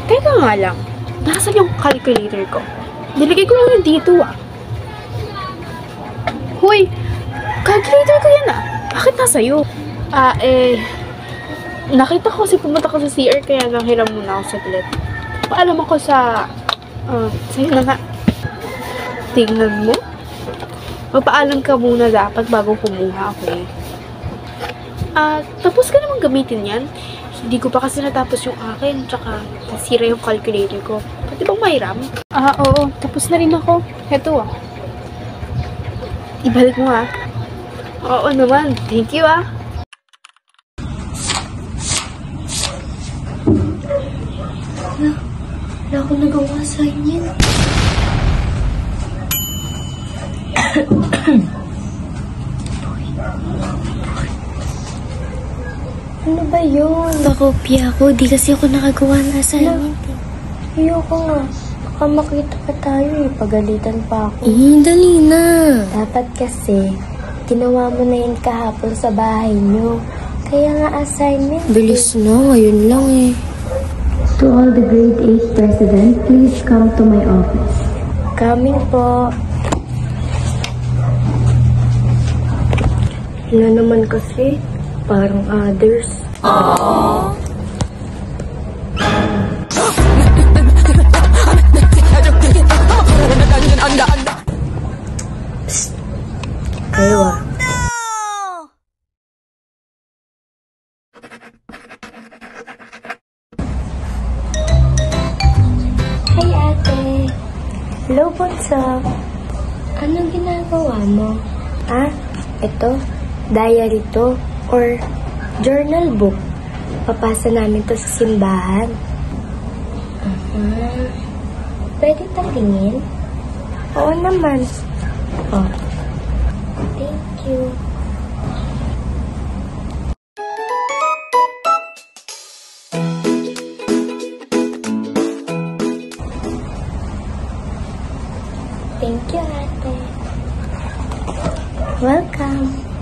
Teka nga lang, nasaan yung calculator ko? Nilagay ko lang yun dito Hoy, calculator ko yan Bakit nasa'yo? Nakita ko kasi pumunta ko sa CR kaya nanghiram muna ako saglit. Paalam ako sa'yo na nga. Tingnan mo. Magpaalam ka muna dapat bago kumuha ako tapos ka naman gamitin yan. Hindi ko pa kasi natapos yung akin, tsaka nasira yung calculator ko. Pwede bang mahiram? Oo. Tapos na rin ako. Heto Ibalik mo Oo naman. Thank you Wala akong nagawa sa inyo. Ano ba yun? Pakopya ako. Di kasi ako nakagawa na assignment. Ayoko nga. Baka makita pa tayo Pagalitan pa ako. Dali na. Dapat kasi, ginawa mo na yun kahapon sa bahay nyo. Kaya nga assignment. Bilis na. Ngayon lang To all the grade 8 president, please come to my office. Coming po. Ano naman kasi? Parang others. Psst. Kayo Hi ate. Hello bunso. Anong ginagawa mo? Ito, diary to or journal book. Papasa namin to sa simbahan. Pwede tingin? Oo naman. Thank you. Thank you, ate. Welcome.